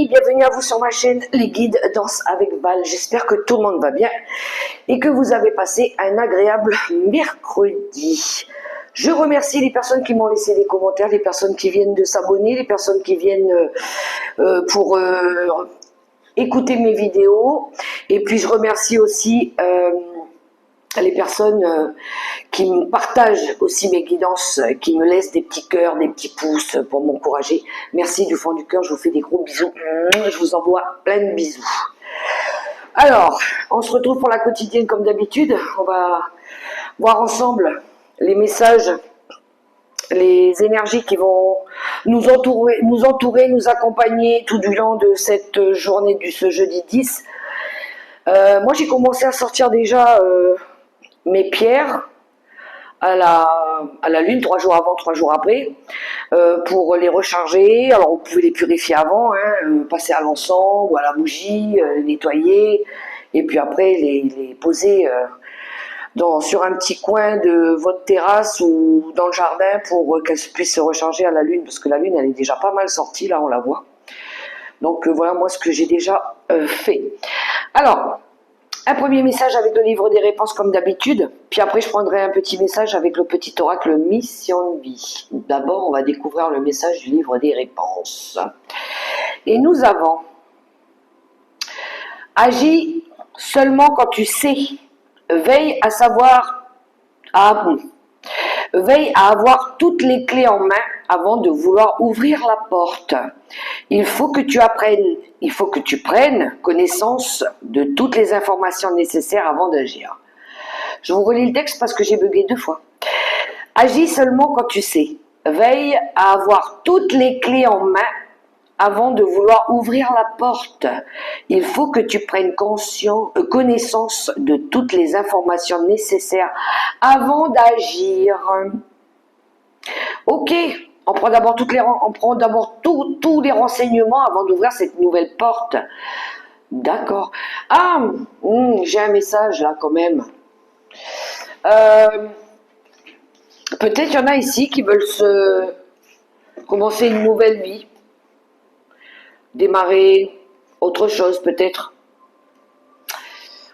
amis, bienvenue à vous sur ma chaîne Les Guides Danse avec Val. J'espère que tout le monde va bien et que vous avez passé un agréable mercredi. Je remercie les personnes qui m'ont laissé des commentaires, les personnes qui viennent de s'abonner, les personnes qui viennent pour écouter mes vidéos. Et puis je remercie aussi les personnes qui me partagent aussi mes guidances, qui me laissent des petits cœurs, des petits pouces pour m'encourager. Merci du fond du cœur, je vous fais des gros bisous. Je vous envoie plein de bisous. Alors, on se retrouve pour la quotidienne comme d'habitude. On va voir ensemble les messages, les énergies qui vont nous entourer, nous accompagner tout du long de cette journée, ce jeudi 10. Moi, j'ai commencé à sortir déjà mes pierres à la lune, 3 jours avant, 3 jours après, pour les recharger. Alors, vous pouvez les purifier avant, passer à l'encens ou à la bougie, les nettoyer, et puis après les poser sur un petit coin de votre terrasse ou dans le jardin pour qu'elles puissent se recharger à la lune, parce que la lune, elle est déjà pas mal sortie, là, on la voit. Donc, voilà, moi, ce que j'ai déjà fait. Alors, un premier message avec le livre des réponses comme d'habitude, puis après je prendrai un petit message avec le petit oracle Mission de vie. D'abord on va découvrir le message du livre des réponses. Et nous avons: agis seulement quand tu sais, veille veille à avoir toutes les clés en main avant de vouloir ouvrir la porte. Il faut que tu prennes connaissance de toutes les informations nécessaires avant d'agir. Je vous relis le texte parce que j'ai bugué 2 fois. Agis seulement quand tu sais. Veille à avoir toutes les clés en main avant de vouloir ouvrir la porte. Il faut que tu prennes connaissance de toutes les informations nécessaires avant d'agir. Ok, on prend d'abord tous les renseignements avant d'ouvrir cette nouvelle porte. D'accord. Ah, j'ai un message là quand même. Peut-être il y en a ici qui veulent commencer une nouvelle vie. Démarrer autre chose peut-être.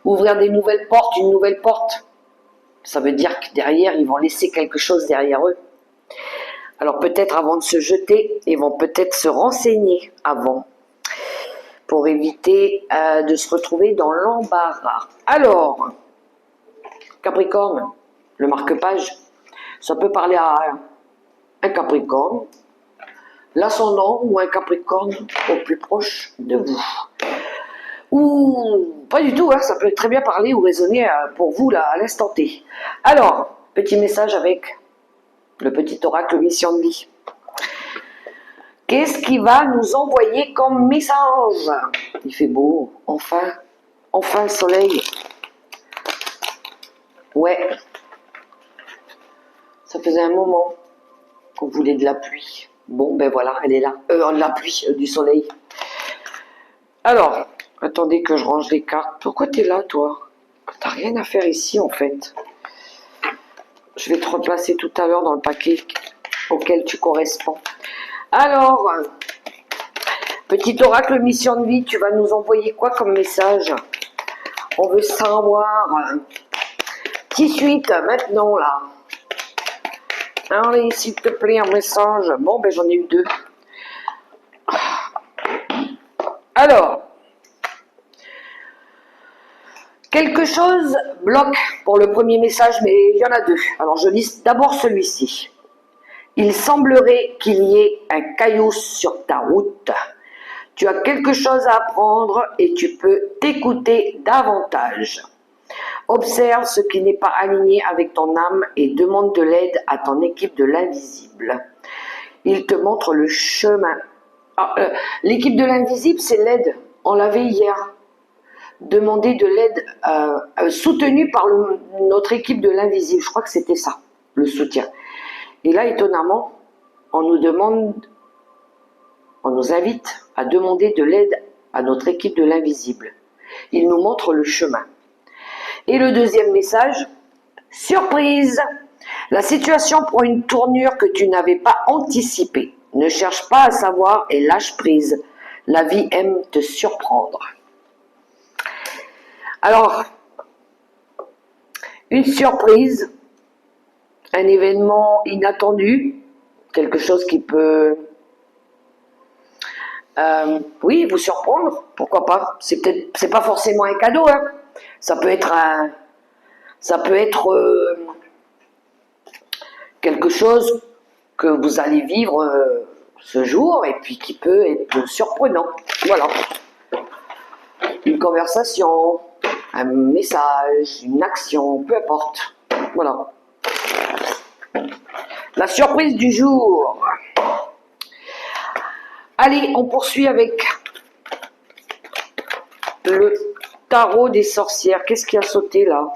Ouvrir des nouvelles portes, une nouvelle porte. Ça veut dire que derrière, ils vont laisser quelque chose derrière eux. Alors peut-être avant de se jeter, ils vont peut-être se renseigner avant, pour éviter de se retrouver dans l'embarras. Alors, Capricorne, le marque-page, ça peut parler à un Capricorne, l'ascendant ou un Capricorne au plus proche de vous. Ou pas du tout, ça peut très bien parler ou résonner pour vous là, à l'instant T. Alors, petit message avec le petit oracle Mission de vie. Qu'est-ce qui va nous envoyer comme message? Il fait beau, enfin le soleil. Ouais, ça faisait un moment qu'on voulait de la pluie. Bon, ben voilà, elle est là. De la pluie, du soleil. Alors, attendez que je range les cartes. Pourquoi t'es là, toi? T'as rien à faire ici, en fait. Je vais te replacer tout à l'heure dans le paquet auquel tu corresponds. Alors, petit oracle Mission de vie, tu vas nous envoyer quoi comme message? On veut savoir. Petit suite, maintenant, là. Allez, s'il te plaît, un message. Bon, ben j'en ai eu 2. Alors, quelque chose bloque pour le premier message, mais il y en a 2. Alors, je lis d'abord celui-ci. Il semblerait qu'il y ait un caillou sur ta route. Tu as quelque chose à apprendre et tu peux t'écouter davantage. Observe ce qui n'est pas aligné avec ton âme et demande de l'aide à ton équipe de l'invisible. Il te montre le chemin. L'équipe de l'invisible, c'est l'aide. On l'avait hier. Demander de l'aide soutenue par notre équipe de l'invisible. Je crois que c'était ça, le soutien. Et là, étonnamment, on nous invite à demander de l'aide à notre équipe de l'invisible. Il nous montre le chemin. Et le deuxième message, surprise! La situation prend une tournure que tu n'avais pas anticipée. Ne cherche pas à savoir et lâche prise. La vie aime te surprendre. Alors, une surprise, un événement inattendu, quelque chose qui peut, oui, vous surprendre, pourquoi pas. C'est pas forcément un cadeau, hein. Ça peut être quelque chose que vous allez vivre ce jour et puis qui peut être surprenant. Voilà. Une conversation, un message, une action, peu importe. Voilà. La surprise du jour. Allez, on poursuit avec le tarot des sorcières. Qu'est-ce qui a sauté là?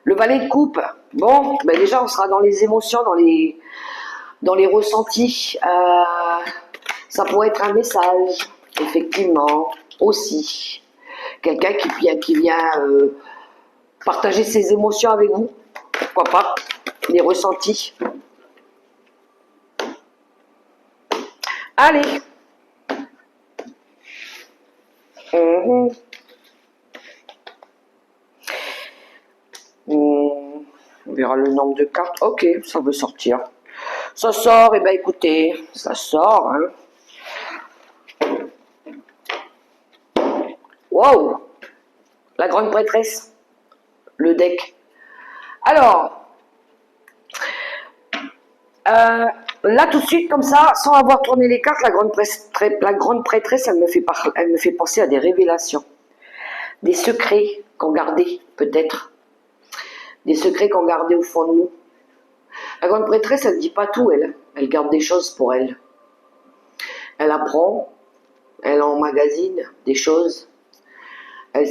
Le valet de coupe. Bon, ben déjà on sera dans les émotions, dans les ressentis. Ça pourrait être un message, effectivement, aussi. Quelqu'un qui vient partager ses émotions avec vous. Pourquoi pas? Les ressentis. Allez. On verra le nombre de cartes. Ok, ça veut sortir. Ça sort, et ben écoutez, ça sort. Hein. Wow! La grande prêtresse. Le deck. Alors, là tout de suite comme ça, sans avoir tourné les cartes, la grande prêtresse, elle me fait penser à des révélations. Des secrets qu'on gardait, peut-être. Des secrets qu'on gardait au fond de nous. La grande prêtresse, elle ne dit pas tout, elle. Elle garde des choses pour elle. Elle apprend, elle emmagasine des choses. Elle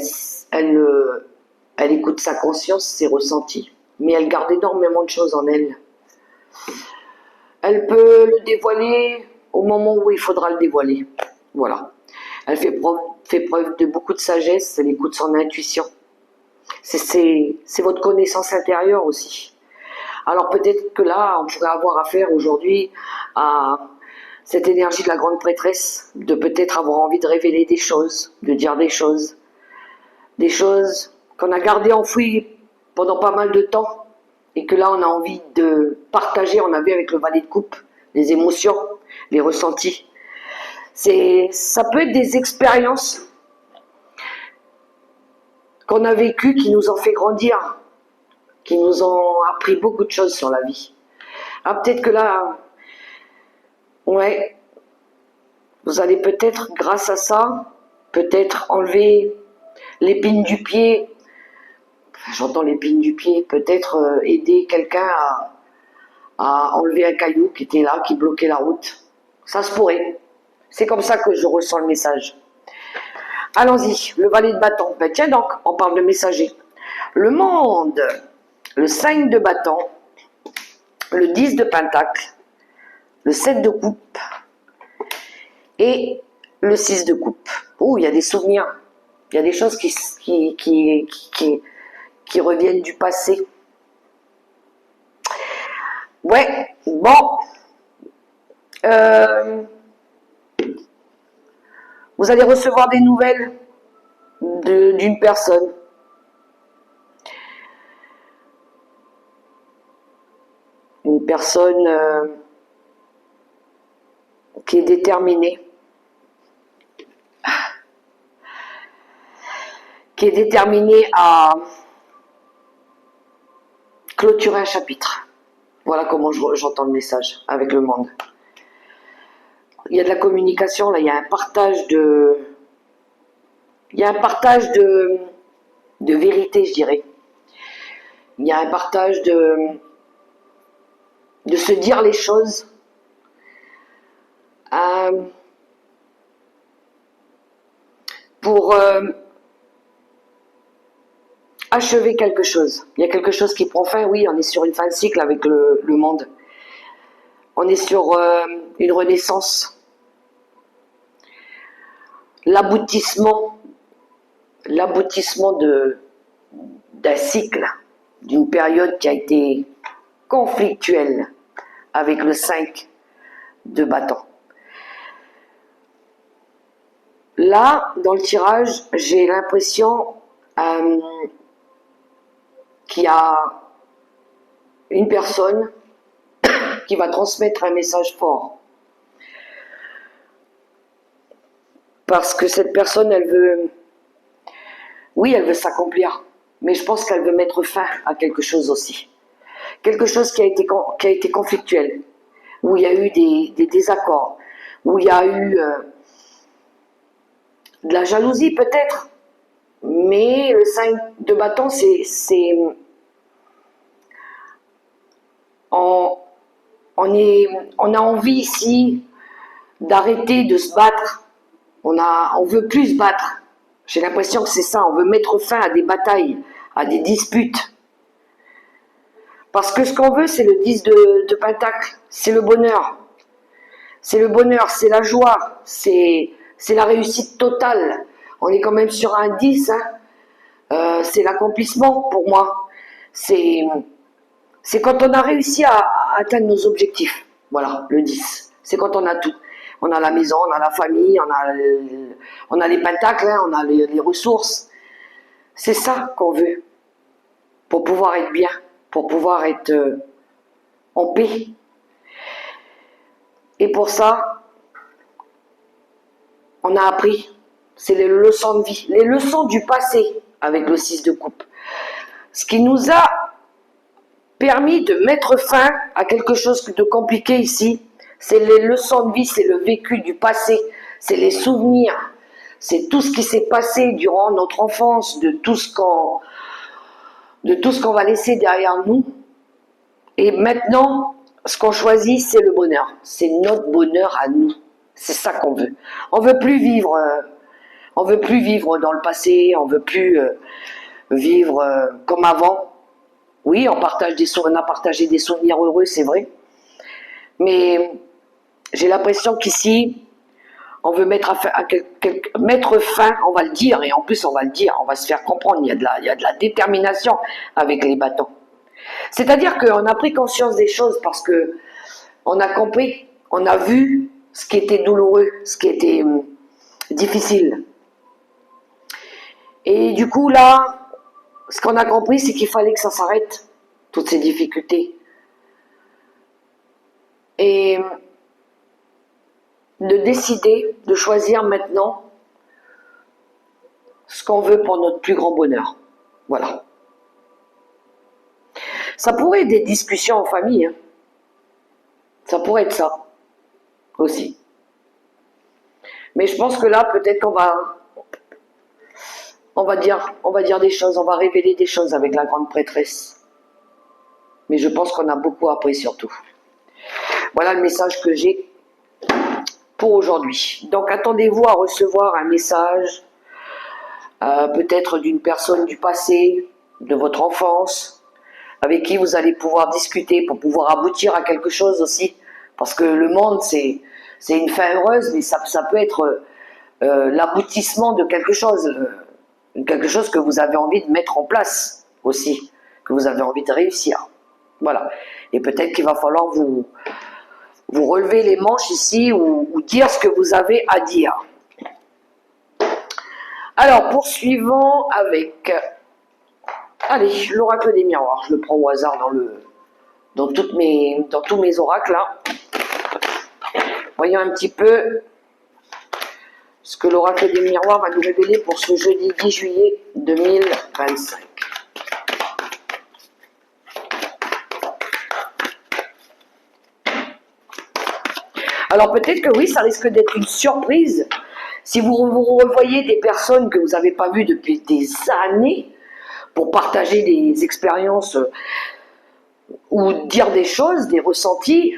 écoute sa conscience, ses ressentis. Mais elle garde énormément de choses en elle. Elle peut le dévoiler au moment où il faudra le dévoiler. Voilà. Elle fait preuve de beaucoup de sagesse, elle écoute son intuition. C'est votre connaissance intérieure aussi. Alors peut-être que là, on pourrait avoir affaire aujourd'hui à cette énergie de la grande prêtresse, de peut-être avoir envie de révéler des choses, de dire des choses qu'on a gardées enfouies pendant pas mal de temps, et que là on a envie de partager. On a vu avec le valet de coupe, les émotions, les ressentis. Ça peut être des expériences qu'on a vécues qui nous ont fait grandir, qui nous ont appris beaucoup de choses sur la vie. Alors peut-être que là, ouais, vous allez peut-être, grâce à ça, peut-être enlever l'épine du pied. J'entends l'épine du pied, peut-être aider quelqu'un à enlever un caillou qui était là, qui bloquait la route. Ça se pourrait. C'est comme ça que je ressens le message. Allons-y, le valet de bâton. Ben tiens donc, on parle de messager. Le monde, le 5 de bâton, le 10 de pentacle, le 7 de coupe et le 6 de coupe. Oh, il y a des souvenirs. Il y a des choses qui reviennent du passé. Ouais, bon. Vous allez recevoir des nouvelles d'une personne. Une personne qui est déterminée. Qui est déterminée à clôturer un chapitre. Voilà comment j'entends le message avec le monde. Il y a de la communication, là, il y a un partage de vérité, je dirais. Il y a un partage de se dire les choses. Pour achever quelque chose. Il y a quelque chose qui prend fin, oui, on est sur une fin de cycle avec le monde. On est sur une renaissance. L'aboutissement d'un cycle, d'une période qui a été conflictuelle avec le 5 de bâton. Là, dans le tirage, j'ai l'impression qu'il y a une personne qui va transmettre un message fort. Parce que cette personne, elle veut... Oui, elle veut s'accomplir. Mais je pense qu'elle veut mettre fin à quelque chose aussi. Quelque chose qui a été conflictuel. Où il y a eu des désaccords. Où il y a eu de la jalousie peut-être. Mais le 5 de bâton, on a envie ici d'arrêter de se battre. On veut plus se battre. J'ai l'impression que c'est ça. On veut mettre fin à des batailles, à des disputes. Parce que ce qu'on veut, c'est le 10 de pentacle. C'est le bonheur. C'est le bonheur, c'est la joie, c'est la réussite totale. On est quand même sur un 10, hein. C'est l'accomplissement pour moi. C'est quand on a réussi à atteindre nos objectifs. Voilà, le 10. C'est quand on a tout. On a la maison, on a la famille, on a les pentacles, hein, on a les ressources. C'est ça qu'on veut. Pour pouvoir être bien, pour pouvoir être en paix. Et pour ça, on a appris. C'est les leçons de vie, les leçons du passé avec le 6 de coupe. Ce qui nous a permis de mettre fin à quelque chose de compliqué ici, c'est les leçons de vie, c'est le vécu du passé, c'est les souvenirs, c'est tout ce qui s'est passé durant notre enfance, de tout ce qu'on va laisser derrière nous. Et maintenant, ce qu'on choisit, c'est le bonheur. C'est notre bonheur à nous. C'est ça qu'on veut. On veut plus vivre dans le passé, on veut plus vivre comme avant. Oui, on a partagé des souvenirs heureux, c'est vrai. Mais j'ai l'impression qu'ici, on veut mettre fin, on va le dire, et en plus on va le dire, on va se faire comprendre, il y a de la détermination avec les bâtons. C'est-à-dire qu'on a pris conscience des choses parce que on a compris, on a vu ce qui était douloureux, ce qui était difficile. Et du coup là, ce qu'on a compris, c'est qu'il fallait que ça s'arrête, toutes ces difficultés. Et de décider, de choisir maintenant ce qu'on veut pour notre plus grand bonheur. Voilà. Ça pourrait être des discussions en famille, hein. Ça pourrait être ça aussi. Mais je pense que là, peut-être qu'on va dire des choses, on va révéler des choses avec la grande prêtresse. Mais je pense qu'on a beaucoup appris surtout. Voilà le message que j'ai pour aujourd'hui. Donc attendez-vous à recevoir un message, peut-être d'une personne du passé, de votre enfance, avec qui vous allez pouvoir discuter pour pouvoir aboutir à quelque chose aussi. Parce que le monde, c'est une fin heureuse, mais ça peut être l'aboutissement de quelque chose que vous avez envie de mettre en place aussi, que vous avez envie de réussir. Voilà. Et peut-être qu'il va falloir vous relever les manches ici ou dire ce que vous avez à dire. Alors, poursuivons avec... Allez, l'oracle des miroirs. Je le prends au hasard dans tous mes oracles, là. Voyons un petit peu ce que l'oracle des miroirs va nous révéler pour ce jeudi 10 juillet 2025. Alors peut-être que oui, ça risque d'être une surprise si vous revoyez des personnes que vous n'avez pas vues depuis des années pour partager des expériences ou dire des choses, des ressentis,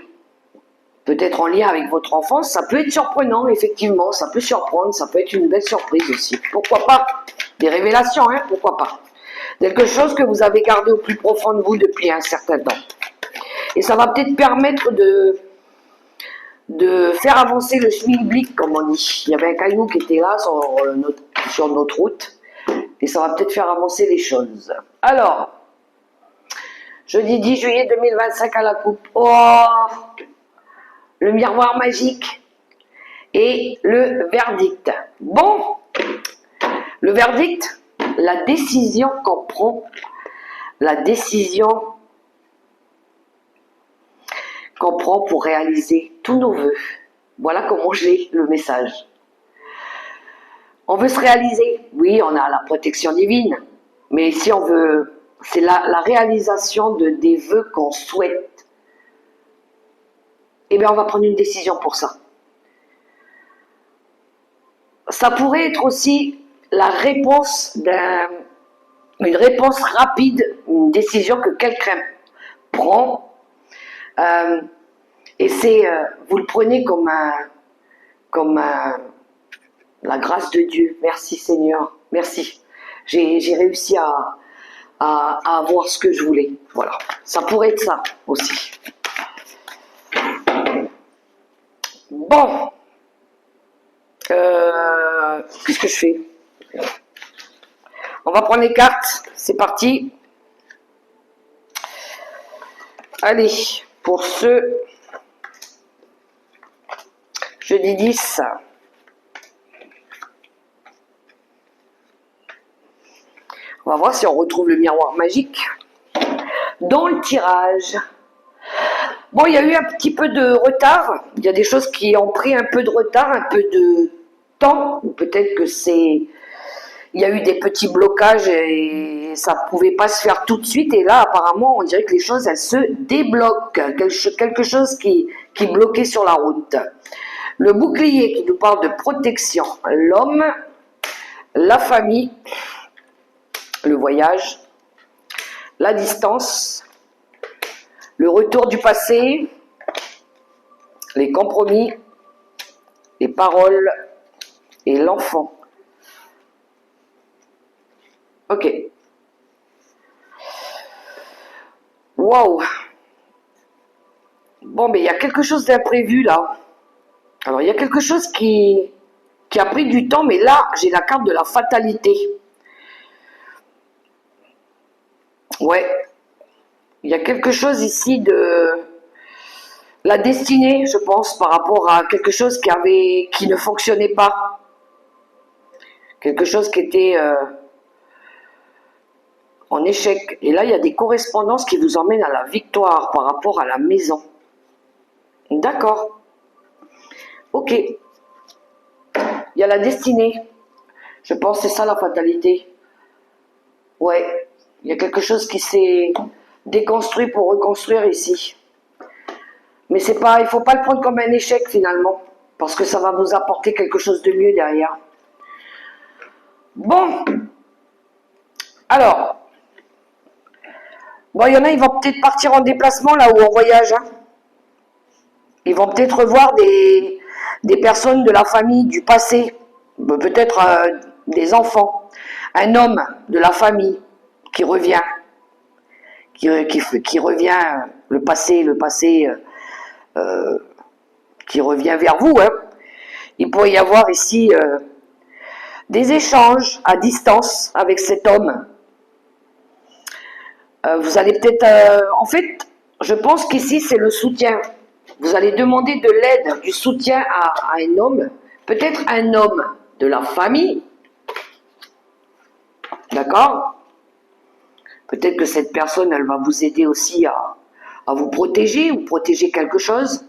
peut-être en lien avec votre enfance. Ça peut être surprenant, effectivement, ça peut surprendre, ça peut être une belle surprise aussi. Pourquoi pas? Des révélations, hein, pourquoi pas? Quelque chose que vous avez gardé au plus profond de vous depuis un certain temps. Et ça va peut-être permettre de faire avancer le schmilblick, comme on dit. Il y avait un caillou qui était là sur notre route, et ça va peut-être faire avancer les choses. Alors, jeudi 10 juillet 2025 à la coupe. Oh, le miroir magique et le verdict. Bon, le verdict, la décision qu'on prend, la décision qu'on prend pour réaliser tous nos vœux. Voilà comment j'ai le message. On veut se réaliser, oui, on a la protection divine, mais si on veut, c'est la réalisation des vœux qu'on souhaite. Eh bien, on va prendre une décision pour ça. Ça pourrait être aussi la réponse une réponse rapide, une décision que quelqu'un prend, et c'est, vous le prenez comme la grâce de Dieu. Merci Seigneur, merci. J'ai réussi à avoir ce que je voulais. Voilà, ça pourrait être ça aussi. Bon, qu'est-ce que je fais? On va prendre les cartes, c'est parti. Allez, pour ce jeudi 10, on va voir si on retrouve le miroir magique dans le tirage. Bon, il y a eu un petit peu de retard, il y a des choses qui ont pris un peu de retard, un peu de temps, ou peut-être que c'est... Il y a eu des petits blocages et ça ne pouvait pas se faire tout de suite. Et là, apparemment, on dirait que les choses, elles se débloquent. Quelque chose qui bloquait sur la route. Le bouclier qui nous parle de protection. L'homme, la famille, le voyage, la distance, le retour du passé, les compromis, les paroles et l'enfant. Ok. Waouh. Bon, mais il y a quelque chose d'imprévu là. Alors, il y a quelque chose qui a pris du temps, mais là, j'ai la carte de la fatalité. Ouais. Il y a quelque chose ici de la destinée, je pense, par rapport à quelque chose qui ne fonctionnait pas. Quelque chose qui était en échec. Et là, il y a des correspondances qui vous emmènent à la victoire par rapport à la maison. D'accord. Ok. Il y a la destinée. Je pense que c'est ça la fatalité. Ouais. Il y a quelque chose qui s'est déconstruit pour reconstruire ici. Mais c'est pas, il ne faut pas le prendre comme un échec finalement. Parce que ça va vous apporter quelque chose de mieux derrière. Bon. Alors. Bon, il y en a, ils vont peut-être partir en déplacement là ou en voyage. Hein. Ils vont peut-être revoir des personnes de la famille, du passé. Peut-être des enfants. Un homme de la famille qui revient. Qui revient, le passé, qui revient vers vous. Hein. Il pourrait y avoir ici des échanges à distance avec cet homme. Vous allez peut-être... en fait, je pense qu'ici, c'est le soutien. Vous allez demander de l'aide, du soutien à un homme. Peut-être un homme de la famille. D'accord? Peut-être que cette personne, elle va vous aider aussi à vous protéger ou protéger quelque chose.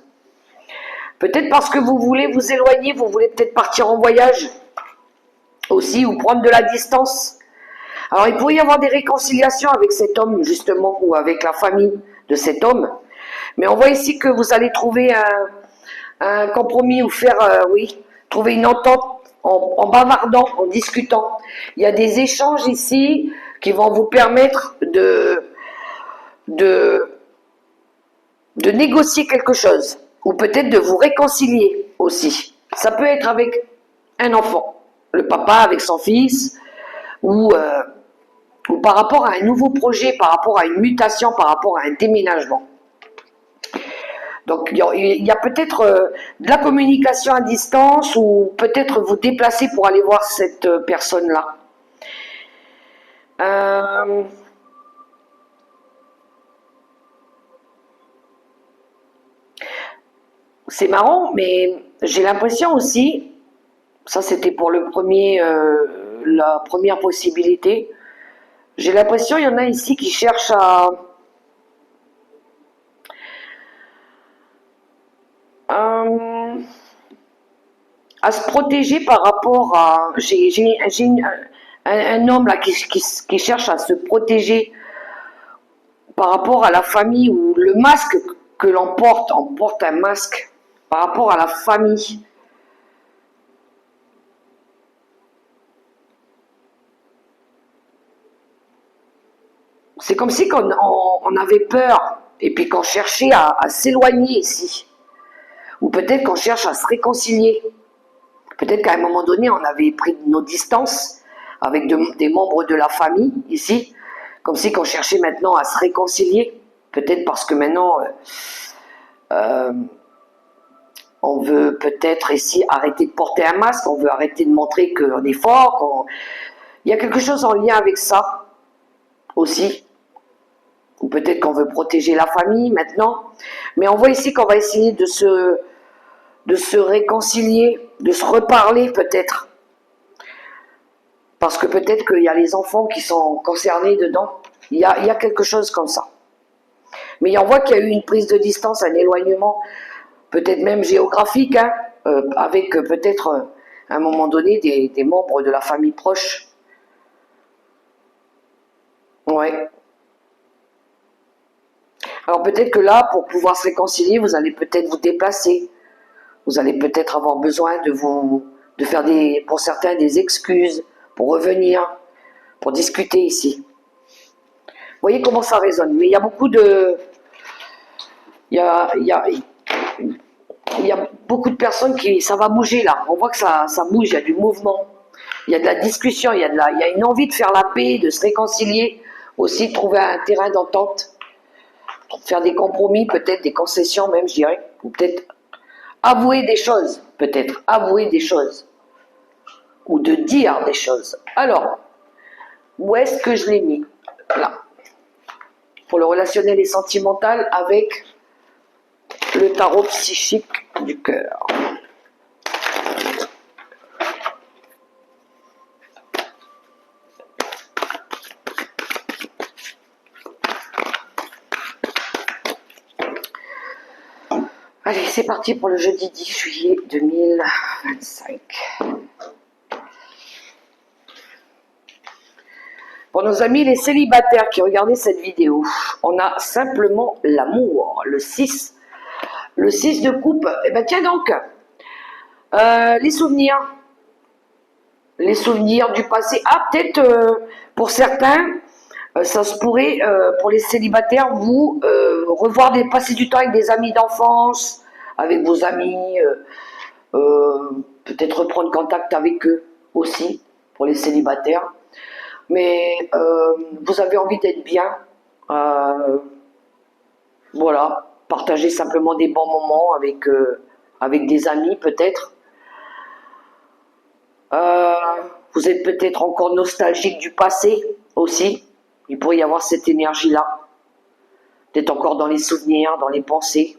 Peut-être parce que vous voulez vous éloigner, vous voulez peut-être partir en voyage aussi ou prendre de la distance. Alors il pourrait y avoir des réconciliations avec cet homme justement ou avec la famille de cet homme. Mais on voit ici que vous allez trouver un compromis ou faire, trouver une entente en bavardant, en discutant. Il y a des échanges ici qui vont vous permettre de négocier quelque chose ou peut-être de vous réconcilier aussi. Ça peut être avec un enfant, le papa avec son fils ou par rapport à un nouveau projet, par rapport à une mutation, par rapport à un déménagement. Donc il y a peut-être de la communication à distance ou peut-être vous déplacer pour aller voir cette personne-là. c'est marrant, mais j'ai l'impression aussi, ça c'était pour le premier, la première possibilité, j'ai l'impression il y en a ici qui cherchent euh, à se protéger par rapport à... J'ai un homme là qui cherche à se protéger par rapport à la famille ou le masque que l'on porte, on porte un masque par rapport à la famille. C'est comme si on avait peur et puis qu'on cherchait à s'éloigner ici. Ou peut-être qu'on cherche à se réconcilier. Peut-être qu'à un moment donné, on avait pris nos distances avec des membres de la famille ici, comme si qu'on cherchait maintenant à se réconcilier. Peut-être parce que maintenant, euh, on veut peut-être ici arrêter de porter un masque, on veut arrêter de montrer qu'on est fort. Il y a quelque chose en lien avec ça aussi. Ou peut-être qu'on veut protéger la famille maintenant. Mais on voit ici qu'on va essayer de se réconcilier, de se reparler peut-être. Parce que peut-être qu'il y a les enfants qui sont concernés dedans. Il y a quelque chose comme ça. Mais on voit qu'il y a eu une prise de distance, un éloignement, peut-être même géographique, hein, avec peut-être à un moment donné des membres de la famille proche. Ouais. Alors peut-être que là, pour pouvoir se réconcilier, vous allez peut-être vous déplacer. Vous allez peut-être avoir besoin de faire pour certains des excuses, pour revenir, pour discuter ici. Vous voyez comment ça résonne. Mais il y a beaucoup de... Il y a beaucoup de personnes ça va bouger là. On voit que ça bouge, il y a du mouvement. Il y a de la discussion, il y a une envie de faire la paix, de se réconcilier, aussi de trouver un terrain d'entente, faire des compromis, peut-être des concessions même, je dirais, ou peut-être avouer des choses, ou de dire des choses. Alors, où est-ce que je l'ai mis? Là. Pour le relationnel et sentimental avec le tarot psychique du cœur. Allez, c'est parti pour le jeudi 10 juillet 2025. Pour nos amis les célibataires qui regardaient cette vidéo, on a simplement l'amour, le 6. Le 6 de coupe, eh ben tiens donc, les souvenirs du passé. Ah, peut-être pour certains, ça se pourrait, pour les célibataires, vous revoir passer du temps avec des amis d'enfance, avec vos amis, peut-être reprendre contact avec eux aussi, pour les célibataires. Mais vous avez envie d'être bien, voilà, partager simplement des bons moments avec des amis peut-être. Vous êtes peut-être encore nostalgique du passé aussi. Il pourrait y avoir cette énergie-là. Peut-être encore dans les souvenirs, dans les pensées.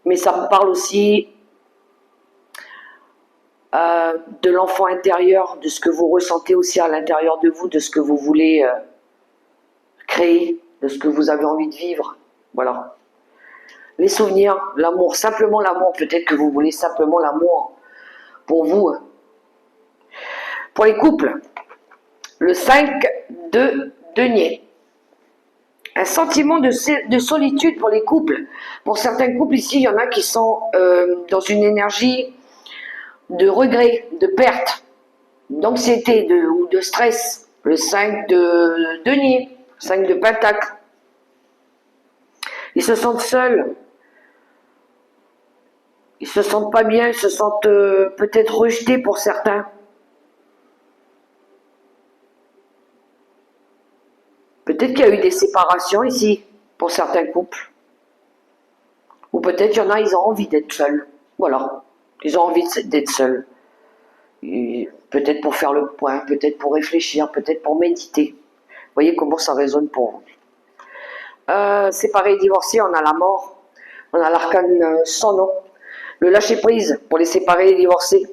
Mais ça me parle aussi de l'enfant intérieur, de ce que vous ressentez aussi à l'intérieur de vous, de ce que vous voulez créer, de ce que vous avez envie de vivre. Voilà. Les souvenirs, l'amour, simplement l'amour. Peut-être que vous voulez simplement l'amour pour vous. Pour les couples, le 5 de denier. Un sentiment de solitude pour les couples. Pour certains couples ici, il y en a qui sont dans une énergie de regret, de perte, d'anxiété ou de stress. Le 5 de denier, 5 de pentacle. Ils se sentent seuls. Ils se sentent pas bien, ils se sentent peut-être rejetés pour certains. Peut-être qu'il y a eu des séparations ici, pour certains couples. Ou peut-être il y en a, ils ont envie d'être seuls. Voilà, ils ont envie d'être seuls. Peut-être pour faire le point, peut-être pour réfléchir, peut-être pour méditer. Vous voyez comment ça résonne pour vous. Séparés et divorcés, on a la mort. On a l'arcane sans nom. Le lâcher prise pour les séparés et les divorcés.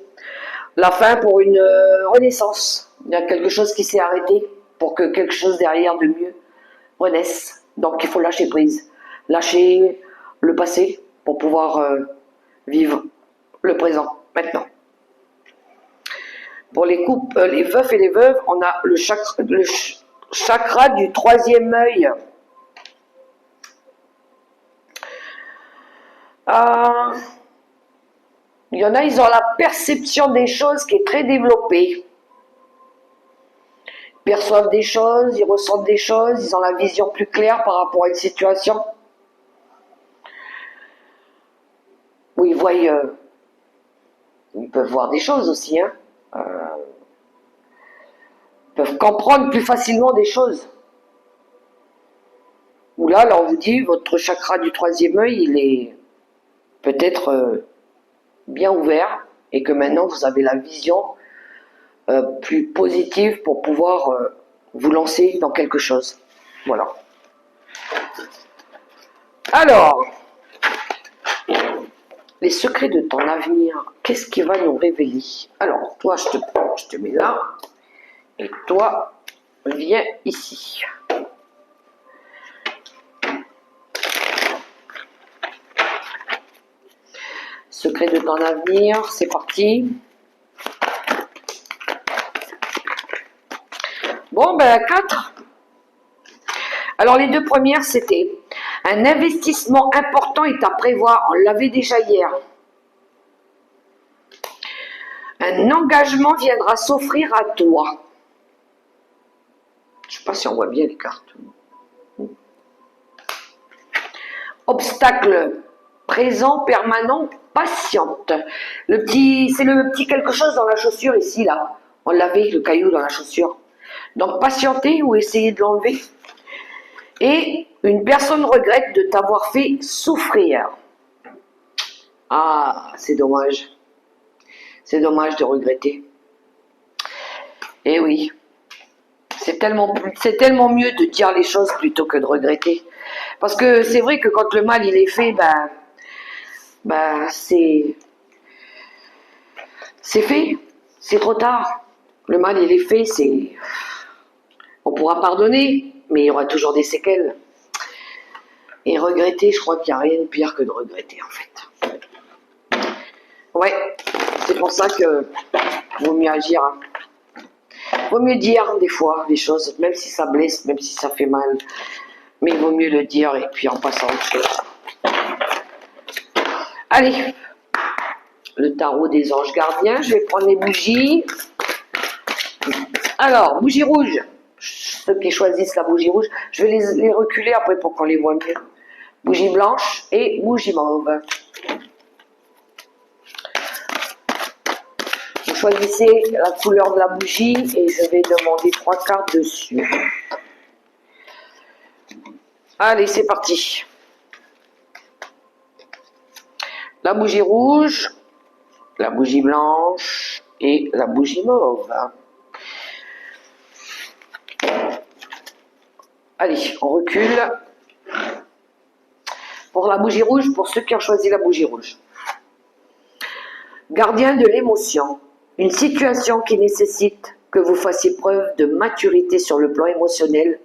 La fin pour une renaissance. Il y a quelque chose qui s'est arrêté pour que quelque chose derrière de mieux renaisse. Donc il faut lâcher prise. Lâcher le passé pour pouvoir vivre le présent, maintenant. Pour les couples, les veufs et les veuves, on a le chakra du troisième œil. Il y en a, ils ont la perception des choses qui est très développée. Ils perçoivent des choses, ils ressentent des choses, ils ont la vision plus claire par rapport à une situation. Où ils voient, ils peuvent voir des choses aussi, hein. Ils peuvent comprendre plus facilement des choses. Où là, on vous dit, votre chakra du troisième œil, il est peut-être bien ouvert et que maintenant vous avez la vision plus positive pour pouvoir vous lancer dans quelque chose. Voilà. Alors, les secrets de ton avenir, qu'est-ce qui va nous révéler? Alors, toi, je te mets là, et toi, viens ici. Secret de ton avenir, c'est parti. Bon, ben 4. Alors les deux premières, c'était un investissement important est à prévoir. On l'avait déjà hier. Un engagement viendra s'offrir à toi. Je ne sais pas si on voit bien les cartes. Obstacle présent, permanent, patiente. C'est le petit quelque chose dans la chaussure ici, là. On l'avait, le caillou dans la chaussure. Donc patienter ou essayer de l'enlever. Et une personne regrette de t'avoir fait souffrir. Ah, c'est dommage. C'est dommage de regretter. Eh oui. C'est tellement mieux de dire les choses plutôt que de regretter. Parce que c'est vrai que quand le mal il est fait, c'est fait. C'est trop tard. Le mal il est fait, on pourra pardonner, mais il y aura toujours des séquelles. Et regretter, je crois qu'il n'y a rien de pire que de regretter, en fait. Ouais, c'est pour ça que vaut mieux agir. Hein. Vaut mieux dire, des fois, les choses, même si ça blesse, même si ça fait mal. Mais il vaut mieux le dire et puis en passant à autre chose. Allez, le tarot des anges gardiens, je vais prendre les bougies. Alors, bougie rouge. Ceux qui choisissent la bougie rouge, je vais les reculer après pour qu'on les voit mieux. Bougie blanche et bougie mauve. Vous choisissez la couleur de la bougie et je vais demander 3 cartes dessus. Allez, c'est parti. La bougie rouge, la bougie blanche et la bougie mauve. Allez, on recule. Pour la bougie rouge, pour ceux qui ont choisi la bougie rouge. Gardien de l'émotion. Une situation qui nécessite que vous fassiez preuve de maturité sur le plan émotionnel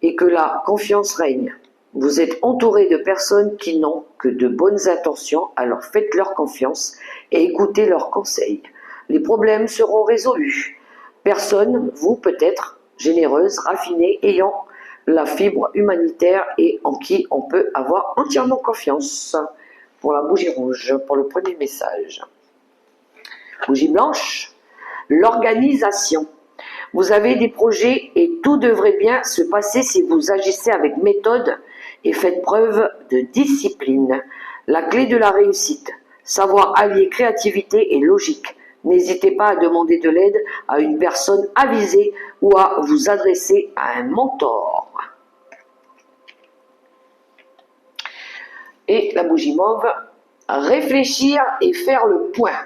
et que la confiance règne. Vous êtes entouré de personnes qui n'ont que de bonnes intentions, alors faites-leur confiance et écoutez leurs conseils. Les problèmes seront résolus. Personne, vous peut-être, généreuse, raffinée, ayant la fibre humanitaire et en qui on peut avoir entièrement confiance. Pour la bougie rouge, pour le premier message. Bougie blanche, l'organisation. Vous avez des projets et tout devrait bien se passer si vous agissez avec méthode et faites preuve de discipline. La clé de la réussite, savoir allier créativité et logique. N'hésitez pas à demander de l'aide à une personne avisée ou à vous adresser à un mentor. Et la bougie mauve, réfléchir et faire le point.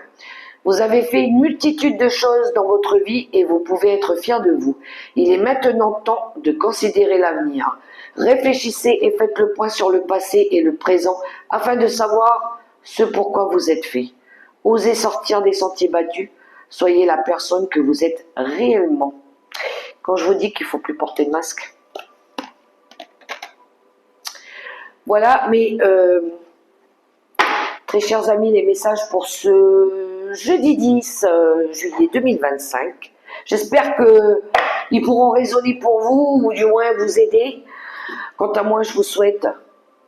Vous avez fait une multitude de choses dans votre vie et vous pouvez être fiers de vous. Il est maintenant temps de considérer l'avenir. Réfléchissez et faites le point sur le passé et le présent afin de savoir ce pourquoi vous êtes fait. Osez sortir des sentiers battus. Soyez la personne que vous êtes réellement. Quand je vous dis qu'il ne faut plus porter de masque. Voilà, mes très chers amis, les messages pour ce jeudi 10 juillet 2025. J'espère qu'ils pourront résonner pour vous ou du moins vous aider. Quant à moi, je vous souhaite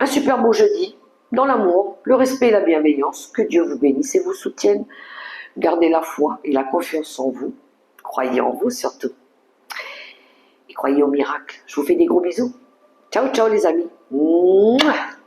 un super beau jeudi, dans l'amour, le respect et la bienveillance. Que Dieu vous bénisse et vous soutienne. Gardez la foi et la confiance en vous. Croyez en vous surtout. Et croyez au miracle. Je vous fais des gros bisous. Ciao, ciao les amis. Mouah.